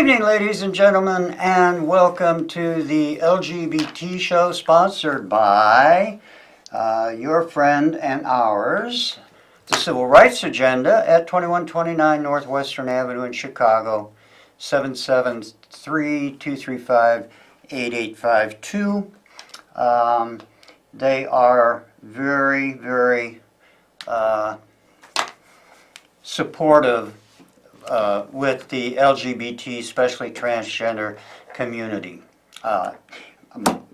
evening, ladies and gentlemen, and welcome to the LGBT show sponsored by your friend and ours, the Civil Rights Agenda at 2129 Northwestern Avenue in Chicago, 773-235-8852. They are very, very supportive with the LGBT, especially transgender community.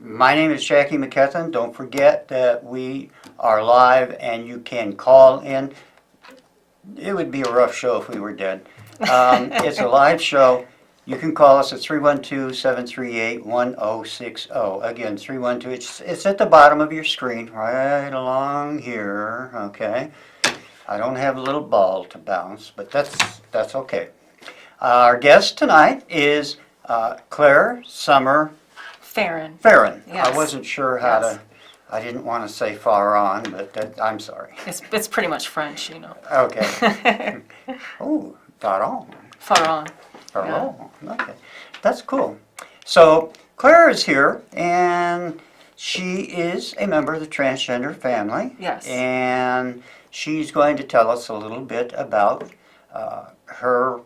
My name is Jackie McKethan. Don't forget that we are live and you can call in. It would be a rough show if we were dead. It's a live show. You can call us at 312-738-1060. Again, 312, it's at the bottom of your screen, right along here, okay? I don't have a little ball to bounce, but that's okay. Our guest tonight is Claire Summer Farron. Yes. I Yes. wasn't sure how to, I didn't want to say Farron, but I'm sorry. It's pretty much French, you know. Okay. Oh, Farron. Farron. Farron, okay. That's cool. So Claire is here, and she is a member of the transgender family. Yes. And she's going to tell us a little bit about her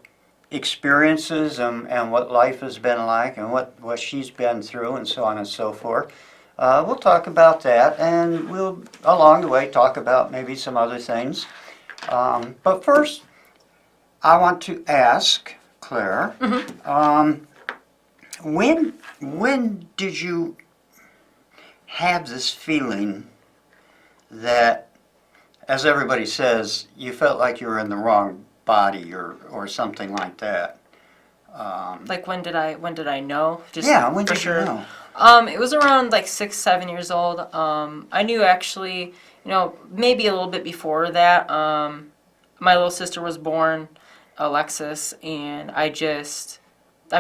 experiences and what life has been like and what she's been through and so on and so forth. We'll talk about that, and we'll, along the way, talk about maybe some other things. But first, I want to ask Claire, when did you have this feeling that, as everybody says, you felt like you were in the wrong body or something like that? Like when did I know? Just When for did sure. you know? It was around like 6, 7 years old. I knew actually, maybe a little bit before that. My little sister was born, Alexis, and I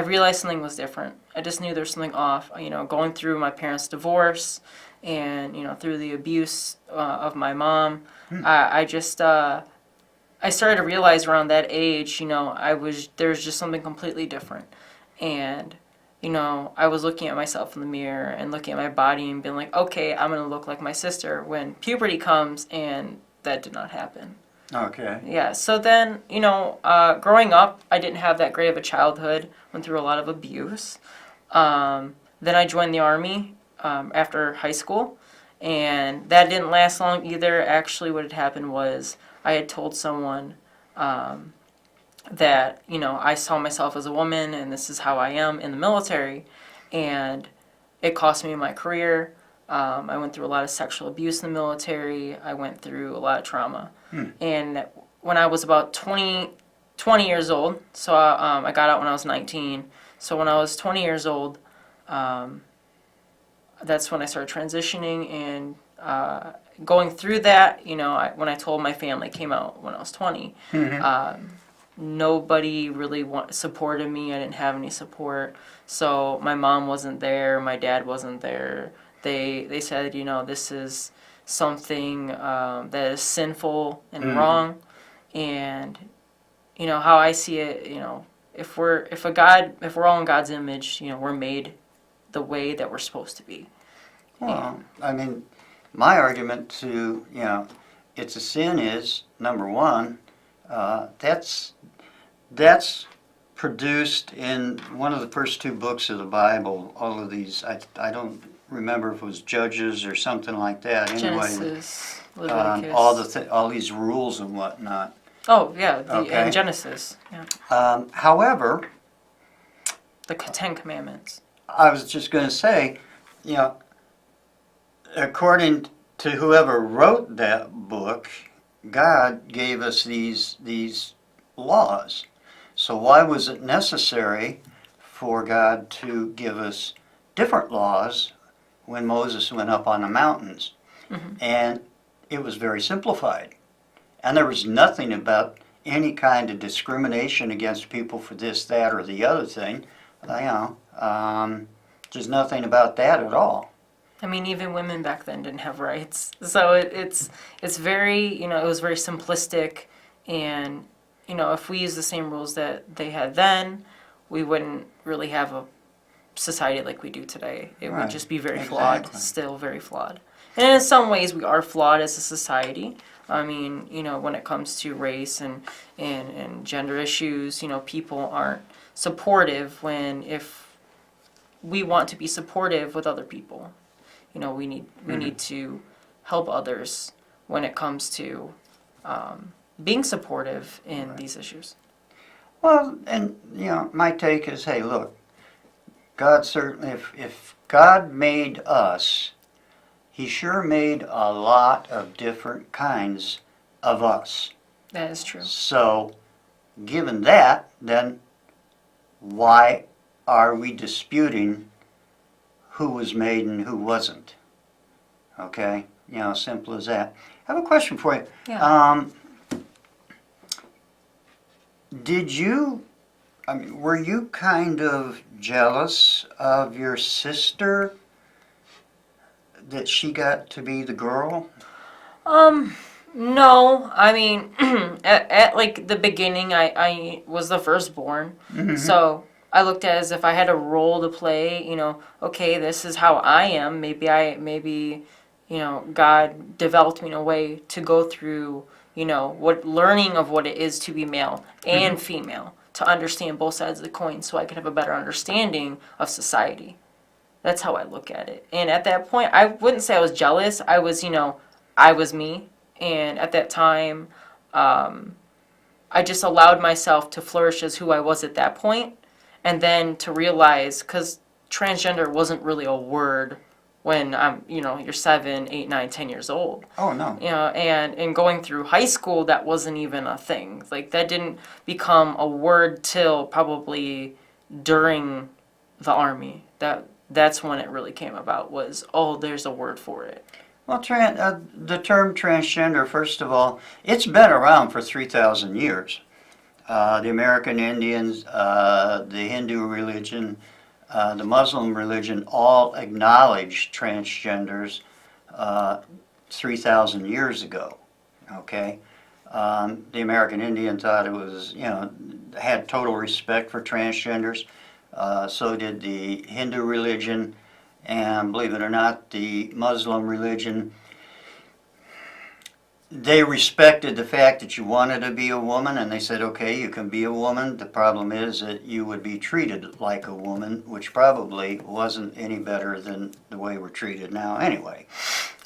realized something was different. I just knew there was something off. Going through my parents' divorce and, through the abuse of my mom, I started to realize around that age, there's just something completely different. And, I was looking at myself in the mirror and looking at my body and being like, okay, I'm going to look like my sister when puberty comes, and that did not happen. Okay. Yeah, so then, growing up, I didn't have that great of a childhood, went through a lot of abuse. Then I joined the Army after high school, and that didn't last long either. Actually, what had happened was I had told someone that, I saw myself as a woman, and this is how I am in the military, and it cost me my career. I went through a lot of sexual abuse in the military. I went through a lot of trauma. And when I was about 20 years old, so I got out when I was 19. So when I was 20 years old, that's when I started transitioning and going through that. When I told my family, came out when I was 20. Nobody really supported me. I didn't have any support. So my mom wasn't there. My dad wasn't there. They said, this is something that is sinful and wrong, and how I see it, if we're all in God's image, we're made the way that we're supposed to be. Well, I mean, my argument to it's a sin is, number one, that's produced in one of the first 2 books of the Bible. All of these, I don't remember if it was Judges or something like that. Anyway, Genesis, Leviticus. all these rules and whatnot. Oh yeah, Okay. in Genesis. Yeah. However, The 10 Commandments. I was just going to say, according to whoever wrote that book, God gave us these laws. So why was it necessary for God to give us different laws when Moses went up on the mountains? And it was very simplified. And there was nothing about any kind of discrimination against people for this, that, or the other thing. There's nothing about that at all. I mean, even women back then didn't have rights. So it's very, it was very simplistic. And, if we use the same rules that they had then, we wouldn't really have a society like we do today. It would Right. just be very flawed, Exactly. still very flawed. And in some ways, we are flawed as a society. I mean, when it comes to race and gender issues, people aren't supportive if we want to be supportive with other people. We need to help others when it comes to being supportive in Right. these issues. Well, and my take is, hey, look, God certainly, if God made us, He sure made a lot of different kinds of us. That is true. So, given that, then why are we disputing who was made and who wasn't? Okay, simple as that. I have a question for you. Yeah. Were you kind of jealous of your sister that she got to be the girl? No. I mean, at like the beginning, I was the firstborn, Mm-hmm. so I looked at it as if I had a role to play. Okay, this is how I am. Maybe God developed me in a way to go through, what learning of what it is to be male and female, to understand both sides of the coin, so I could have a better understanding of society. That's how I look at it. And at that point, I wouldn't say I was jealous. I was, I was me. And at that time, I just allowed myself to flourish as who I was at that point. And then to realize, because transgender wasn't really a word when you're 7, 8, 9, 10 years old. Oh, no. And going through high school, that wasn't even a thing. Like, that didn't become a word till probably during the Army. That's when it really came about, was, oh, there's a word for it. Well, the term transgender, first of all, it's been around for 3,000 years. The American Indians, the Hindu religion, the Muslim religion all acknowledged transgenders 3,000 years ago. Okay? The American Indian thought it was, had total respect for transgenders. So did the Hindu religion, and believe it or not, the Muslim religion. They respected the fact that you wanted to be a woman, and they said, okay, you can be a woman. The problem is that you would be treated like a woman, which probably wasn't any better than the way we're treated now anyway.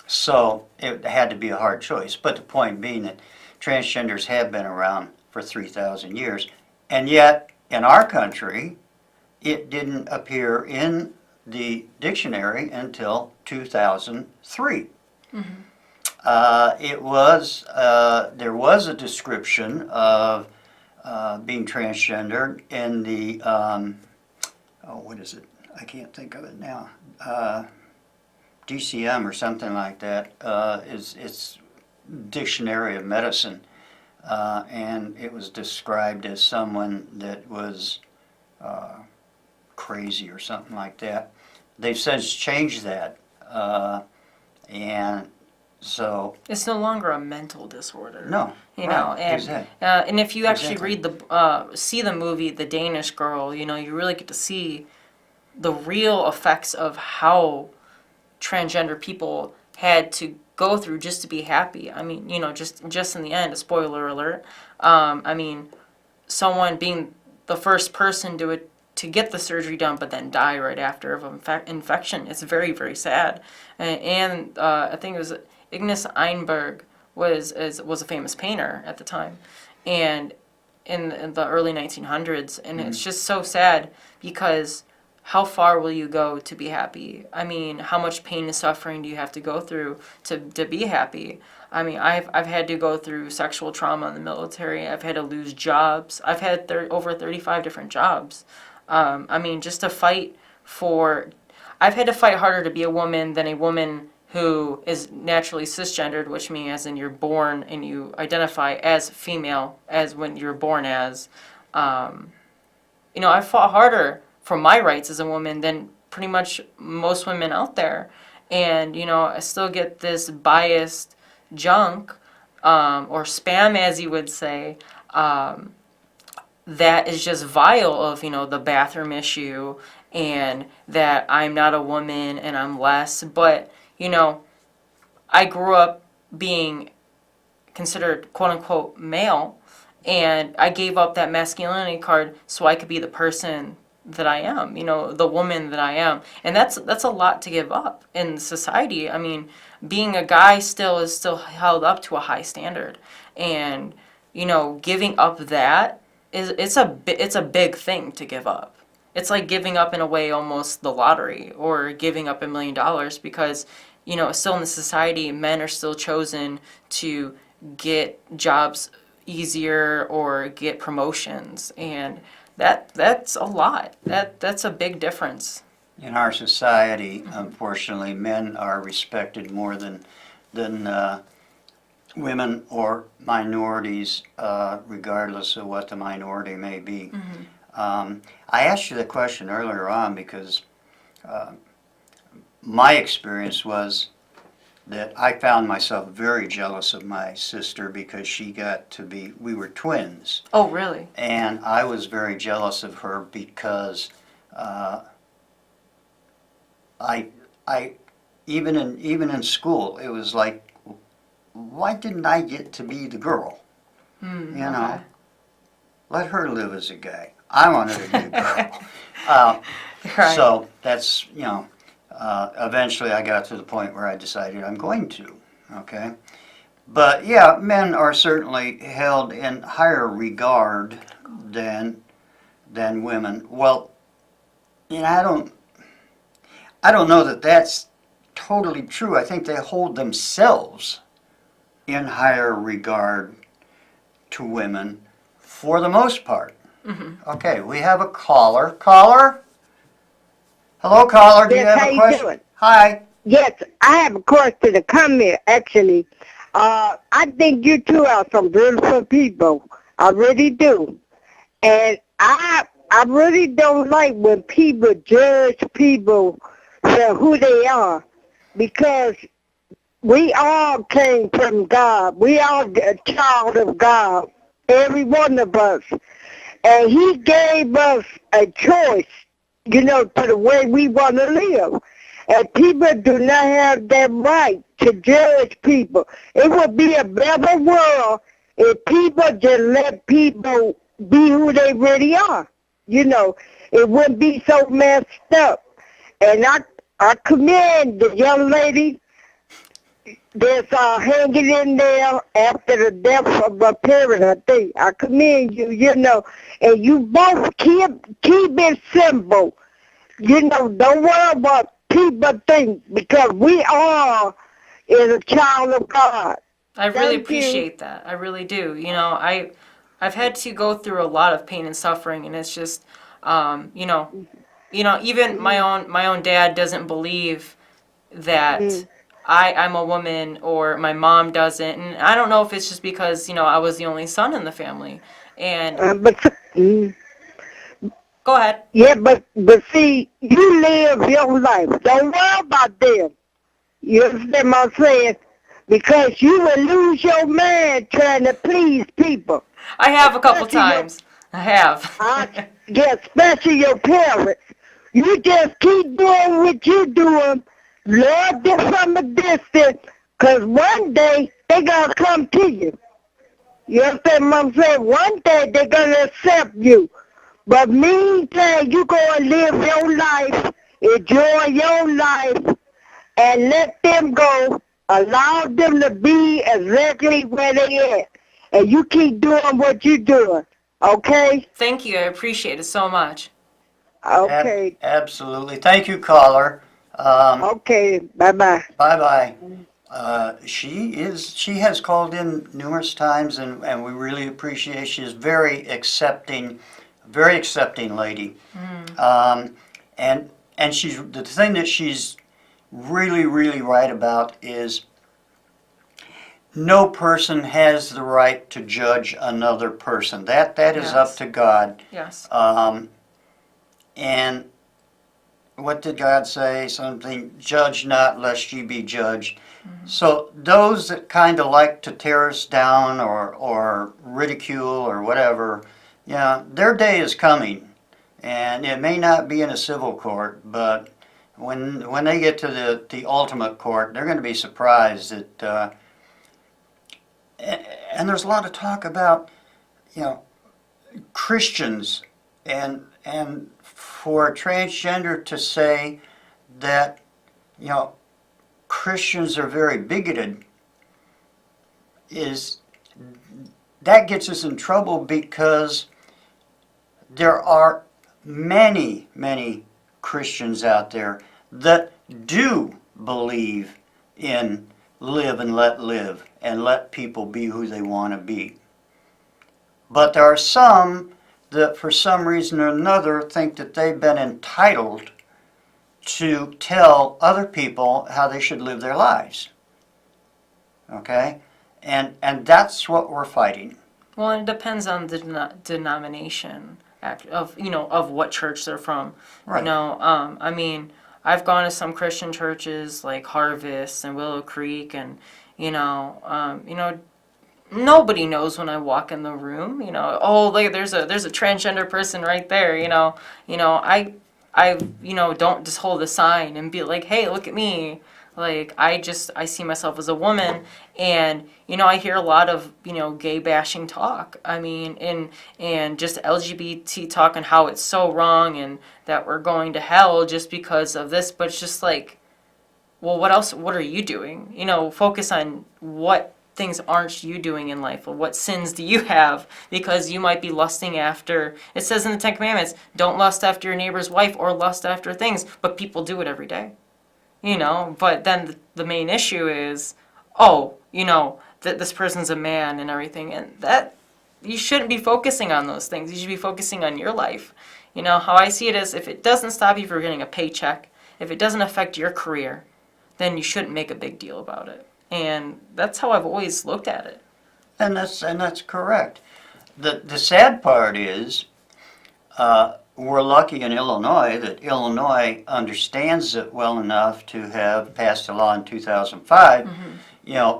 So it had to be a hard choice. But the point being that transgenders have been around for 3,000 years, and yet in our country, it didn't appear in the dictionary until 2003. Mm-hmm. There was a description of being transgender in the, what is it? I can't think of it now. DCM or something like that. It's Dictionary of Medicine. And it was described as someone that was crazy or something like that. They've since changed that. And so it's no longer a mental disorder. No, and if you actually Exactly. read see the movie The Danish Girl, you really get to see the real effects of how transgender people had to go through just to be happy. I mean, just in the end, a spoiler alert. I mean, someone being the first person to get the surgery done, but then die right after of infection. It's very, very sad. And I think it was Ignace Einberg was a famous painter at the time, and in the early 1900s. And it's just so sad, because how far will you go to be happy? I mean, how much pain and suffering do you have to go through to be happy? I mean, I've had to go through sexual trauma in the military. I've had to lose jobs. I've had over 35 different jobs. I mean, just to fight for... I've had to fight harder to be a woman than a woman who is naturally cisgendered, which means as in you're born and you identify as female as when you're born as. I fought harder for my rights as a woman than pretty much most women out there. And, I still get this biased junk, or spam, as you would say, that is just vile of, the bathroom issue and that I'm not a woman and I'm less. But, I grew up being considered quote unquote male, and I gave up that masculinity card so I could be the person that I am, the woman that I am. And that's a lot to give up in society. I mean, being a guy still is still held up to a high standard. And, giving up that it's a big thing to give up. It's like giving up in a way almost the lottery or giving up $1 million because, still in the society, men are still chosen to get jobs easier or get promotions, and that's a lot. That's a big difference. In our society, unfortunately, men are respected more than women or minorities, regardless of what the minority may be. I asked you the question earlier on because my experience was that I found myself very jealous of my sister because she got to be, we were twins. Oh, really? And I was very jealous of her because I even in school, it was like, why didn't I get to be the girl? Okay. Let her live as a guy. I wanted to be a girl. Right. So that's, eventually I got to the point where I decided I'm going to, okay? But yeah, men are certainly held in higher regard than women. Well, I don't know that that's totally true. I think they hold themselves in higher regard to women for the most part. Okay, we have a caller. Caller? Hello, caller. Do you Yes, have how a you question? doing? Hi. Yes, I have a question to comment, actually. I think you two are some beautiful people. I really do. And I really don't like when people judge people for who they are, because we all came from God. We all a child of God, every one of us. And he gave us a choice, to the way we want to live. And people do not have that right to judge people. It would be a better world if people just let people be who they really are. It wouldn't be so messed up. And I commend the young lady that's hanging in there after the death of her parent, I think. I commend you, and you both keep it simple. Don't worry about people think, because we are is a child of God. I really Thank you. appreciate that. I really do. I've had to go through a lot of pain and suffering, and it's just, even my own dad doesn't believe that I'm a woman, or my mom doesn't, and I don't know if it's just because I was the only son in the family. And go ahead. Yeah, but see, you live your life. Don't worry about them. You understand what I'm saying? Because you will lose your man trying to please people. I have a couple Especially times. I have. Yeah, especially your parents. You just keep doing what you're doing. Lord, this from a distance, because one day they're going to come to you. You understand what I'm saying? One day they're going to accept you. But meantime, you go and live your life, enjoy your life, and let them go. Allow them to be exactly where they at. And you keep doing what you're doing, okay? Thank you. I appreciate it so much. Okay. Absolutely. Thank you, caller. Okay, bye-bye. Bye-bye. She has called in numerous times, and we really appreciate. She is very accepting lady. And she's, the thing that she's really, really right about is no person has the right to judge another person. That is Yes. up to God. Yes. And what did God say? Something, judge not lest ye be judged. So those that kind of like to tear us down or ridicule or whatever, Yeah, their day is coming, and it may not be in a civil court, but when they get to the ultimate court, they're going to be surprised that. And there's a lot of talk about, you know, Christians, and for a transgender to say that, you know, Christians are very bigoted, is that gets us in trouble, because there are many, many Christians out there that do believe in live and let live and let people be who they want to be. But there are some that for some reason or another think that they've been entitled to tell other people how they should live their lives. Okay? And that's what we're fighting. Well, it depends on the denomination of what church they're from. Right. I mean, I've gone to some Christian churches like Harvest and Willow Creek, and nobody knows when I walk in the room. Oh, look, there's a transgender person right there. I don't just hold a sign and be like, hey, look at me. Like, I see myself as a woman, and, I hear a lot of, gay bashing talk. I mean, and just LGBT talk and how it's so wrong and that we're going to hell just because of this, but it's just like, well, what else, what are you doing? Focus on what things aren't you doing in life, or what sins do you have, because you might be lusting after, it says in the Ten Commandments, don't lust after your neighbor's wife or lust after things, but people do it every day. But then the main issue is, that this person's a man and everything, and that you shouldn't be focusing on those things. You should be focusing on your life. How I see it is, if it doesn't stop you from getting a paycheck, if it doesn't affect your career, then you shouldn't make a big deal about it. And that's how I've always looked at it. And that's correct. The sad part is, we're lucky in Illinois that Illinois understands it well enough to have passed a law in 2005,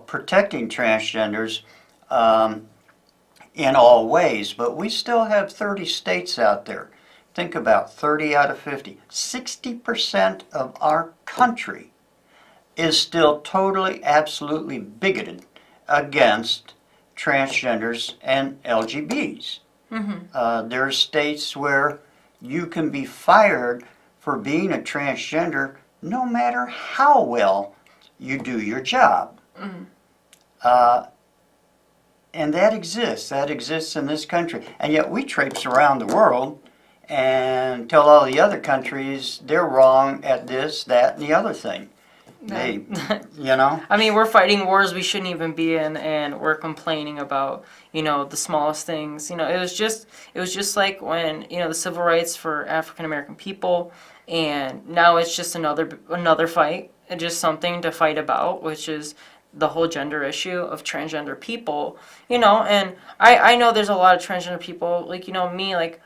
protecting transgenders in all ways. But we still have 30 states out there. Think about 30 out of 50. 60% of our country is still totally, absolutely bigoted against transgenders and LGBTs. There are states where you can be fired for being a transgender no matter how well you do your job. And that exists in this country. And yet we traipse around the world and tell all the other countries they're wrong at this, that, and the other thing. They, I mean, we're fighting wars we shouldn't even be in, and we're complaining about, the smallest things. It was just like when, the civil rights for African American people, and now it's just another fight, and just something to fight about, which is the whole gender issue of transgender people, and I know there's a lot of transgender people, like, me, like,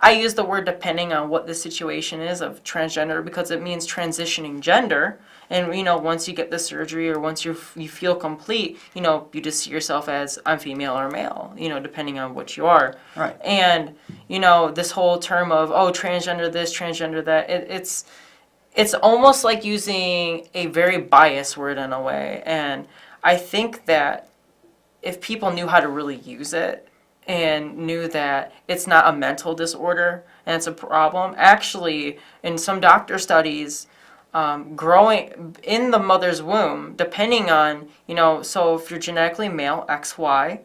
I use the word depending on what the situation is of transgender, because it means transitioning gender. And, once you get the surgery, or once you feel complete, you just see yourself as I'm female or male, depending on what you are. Right. And, this whole term of, transgender this, transgender that, it's almost like using a very biased word in a way. And I think that if people knew how to really use it, and knew that it's not a mental disorder and it's a problem. Actually, in some doctor studies, growing in the mother's womb, depending on, so if you're genetically male, XY,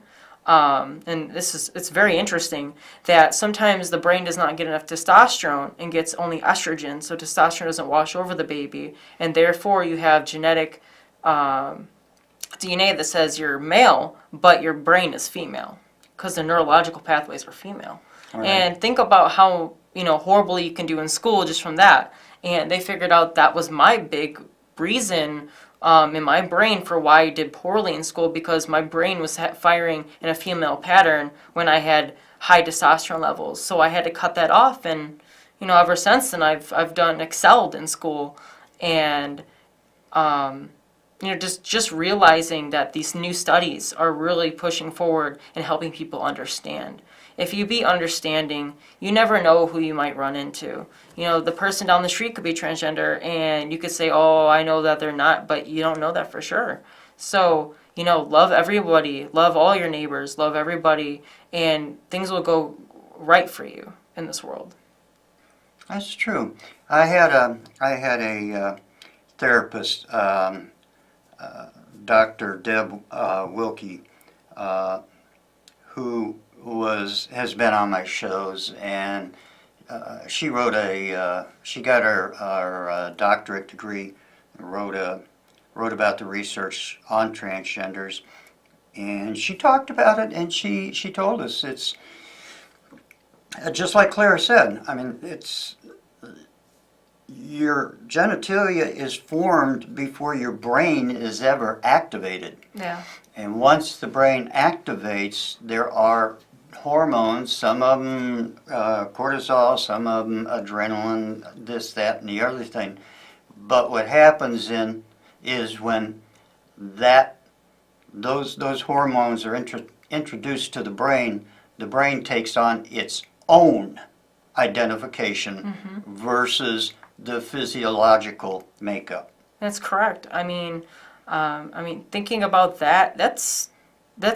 and it's very interesting that sometimes the brain does not get enough testosterone and gets only estrogen, so testosterone doesn't wash over the baby, and therefore you have genetic DNA that says you're male, but your brain is female, because the neurological pathways are female. Right. And think about how, horribly you can do in school just from that. And they figured out that was my big reason in my brain for why I did poorly in school, because my brain was firing in a female pattern when I had high testosterone levels. So I had to cut that off, and, ever since then I've excelled in school. And, just realizing that these new studies are really pushing forward and helping people understand. if you be understanding, you never know who you might run into. You know, the person down the street could be transgender, and you could say, oh, I know that they're not, but you don't know that for sure. So, you know, love everybody, love all your neighbors, love everybody, and things will go right for you in this world. That's true. I had a therapist, Dr. Deb Wilkie, who has been on my shows, and she got her doctorate degree, wrote about the research on transgenders, and she talked about it, and she told us it's just like Clara said. I mean, it's your genitalia is formed before your brain is ever activated. Yeah. And once the brain activates, there are hormones, some of them cortisol, some of them adrenaline, this, that, and the other thing. But what happens is when those hormones are introduced to the brain takes on its own identification versus the physiological makeup. That's correct. I mean, thinking about that, that's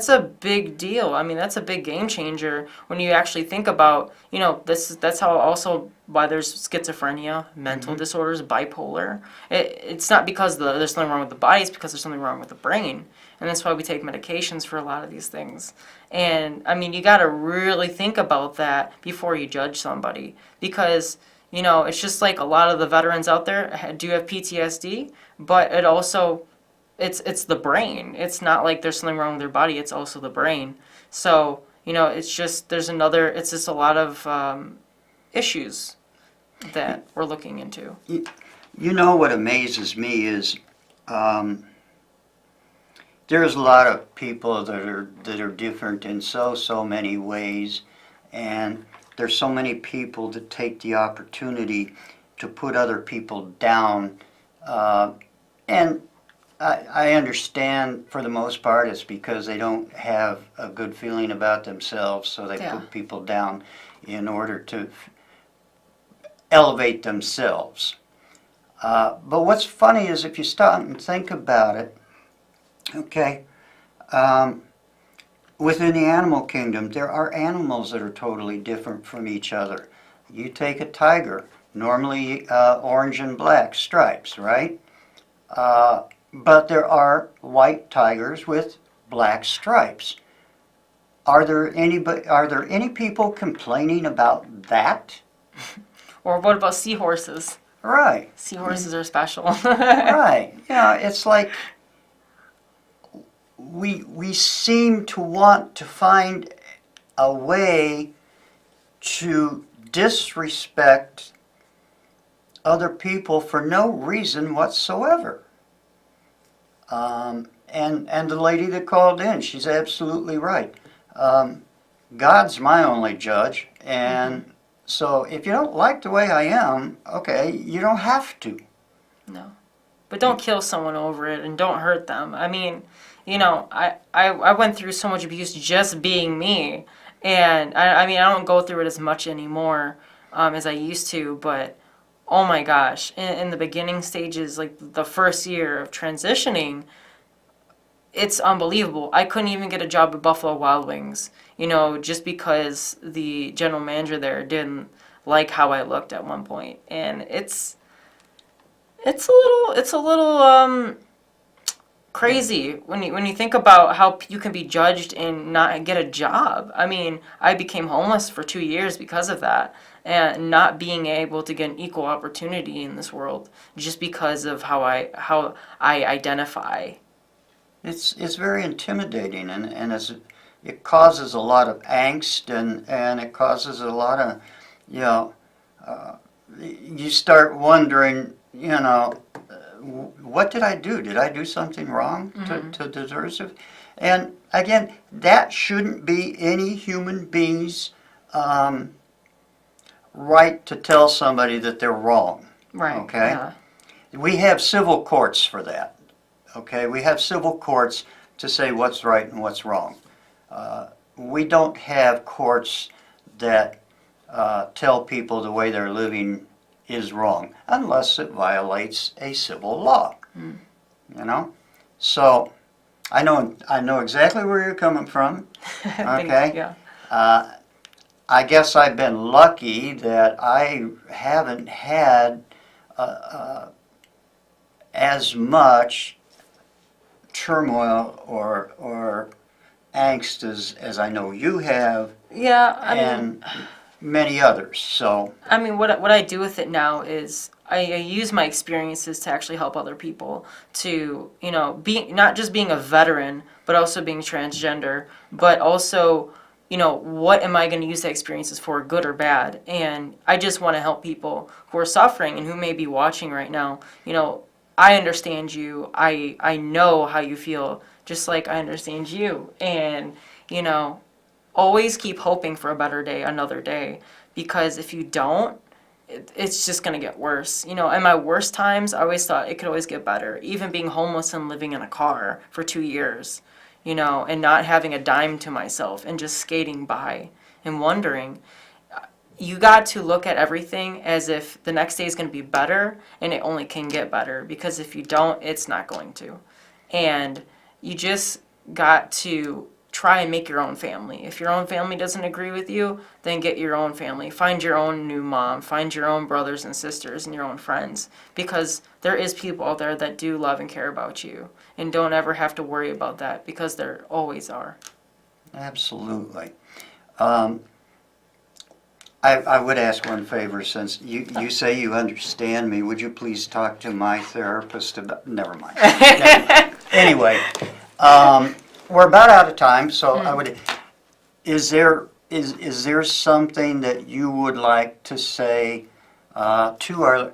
a big deal. I mean, that's a big game changer when you actually think about, you know, that's how also why there's schizophrenia, mental disorders, bipolar. It's not because there's something wrong with the body, it's because there's something wrong with the brain. And that's why we take medications for a lot of these things. And I mean, you got to really think about that before you judge somebody, because you know, it's just like a lot of the veterans out there do have PTSD, but it's the brain. It's not like there's something wrong with their body, it's also the brain. So, you know, it's just a lot of issues that we're looking into. You know what amazes me is there's a lot of people that are different in so many ways, and there's so many people that take the opportunity to put other people down, and I understand for the most part it's because they don't have a good feeling about themselves, so they put people down in order to elevate themselves. But what's funny is if you stop and think about it, okay, within the animal kingdom, there are animals that are totally different from each other. You take a tiger, normally orange and black stripes, right? But there are white tigers with black stripes. Are there any people complaining about that? Or what about seahorses? Right. Seahorses are special. Right. Yeah, it's like we seem to want to find a way to disrespect other people for no reason whatsoever. And the lady that called in, she's absolutely right. God's my only judge, and so if you don't like the way I am, okay, you don't have to. No. But don't kill someone over it, and don't hurt them. I mean, you know, I went through so much abuse just being me, and I mean, I don't go through it as much anymore as I used to, but oh my gosh, in the beginning stages, like the first year of transitioning, it's unbelievable. I couldn't even get a job at Buffalo Wild Wings, you know, just because the general manager there didn't like how I looked at one point. And it's a little crazy when you think about how you can be judged and not get a job. I mean, I became homeless for 2 years because of that, and not being able to get an equal opportunity in this world just because of how I identify. It's very intimidating, and it causes a lot of angst, and it causes a lot of, you know, you start wondering, you know, what did I do? Did I do something wrong to deserve it? And again, that shouldn't be any human being's right to tell somebody that they're wrong. Right. Okay? Yeah. We have civil courts for that. Okay? We have civil courts to say what's right and what's wrong. we don't have courts that tell people the way they're living is wrong, unless it violates a civil law. You know? So, I know exactly where you're coming from. Okay? Yeah. I guess I've been lucky that I haven't had as much turmoil or angst as I know you have, Yeah, I mean, and many others. So, what I do with it now is I use my experiences to actually help other people to, be not just being a veteran, but also being transgender, but also, what am I going to use the experiences for, good or bad? And I just want to help people who are suffering and who may be watching right now. I understand you. I know how you feel, just like I understand you. And, always keep hoping for a better day, another day, because if you don't, it's just going to get worse. In my worst times, I always thought it could always get better. Even being homeless and living in a car for 2 years, and not having a dime to myself and just skating by and wondering. You got to look at everything as if the next day is going to be better, and it only can get better, because if you don't, it's not going to. And you just got to try and make your own family. If your own family doesn't agree with you, then get your own family. Find your own new mom. Find your own brothers and sisters and your own friends, because there is people out there that do love and care about you, and don't ever have to worry about that, because there always are. absolutely. I would ask one favor, since you say you understand me. Would you please talk to my therapist about? Never mind. Anyway, we're about out of time, so I would. Is there something that you would like to say to our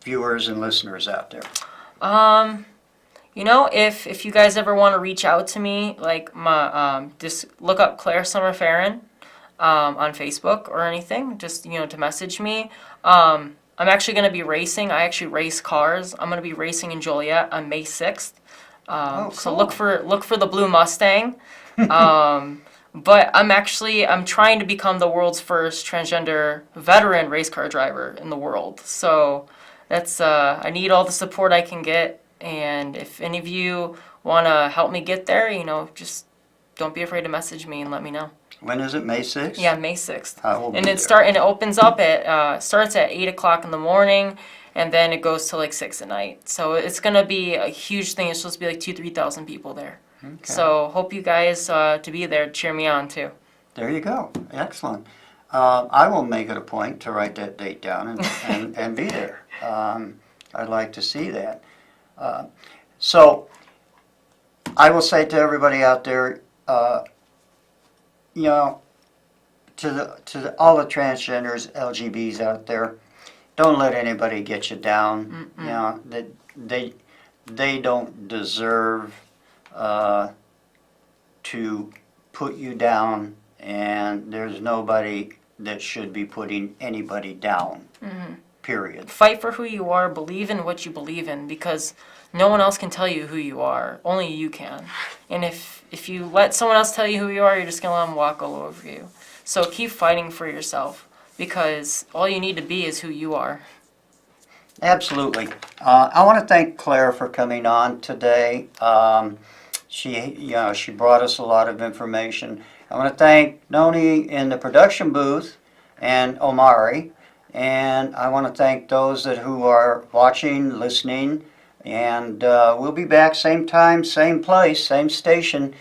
viewers and listeners out there? If you guys ever want to reach out to me, like just look up Claire Summer Farron on Facebook or anything, just to message me. I'm actually going to be racing. I actually race cars. I'm going to be racing in Joliet on May 6th. Cool. So look for the blue Mustang. But I'm trying to become the world's first transgender veteran race car driver in the world. So that's I need all the support I can get. And if any of you want to help me get there, just don't be afraid to message me and let me know. When is it? May 6th? Yeah, May 6th. I will And be it there. opens up starts at 8 o'clock in the morning, and then it goes to like 6 at night. So it's gonna be a huge thing. It's supposed to be like 2,000-3,000 people there. Okay. So hope you guys to be there to cheer me on too. There you go. Excellent. I will make it a point to write that date down and be there. I'd like to see that. So I will say to everybody out there, to all the transgenders, LGBs out there, don't let anybody get you down. That they don't deserve to put you down, and there's nobody that should be putting anybody down. Period. Fight for who you are. Believe in what you believe in, because no one else can tell you who you are. Only you can. And if you let someone else tell you who you are, you're just gonna let them walk all over you. So keep fighting for yourself, because all you need to be is who you are. Absolutely. I want to thank Claire for coming on today. She brought us a lot of information. I want to thank Noni in the production booth and Omari. And I want to thank those who are watching, listening. And we'll be back same time, same place, same station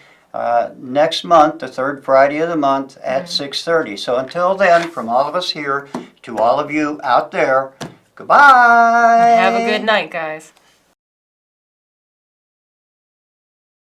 next month, the third Friday of the month at 6:30. So until then, from all of us here to all of you out there, goodbye. Have a good night, guys.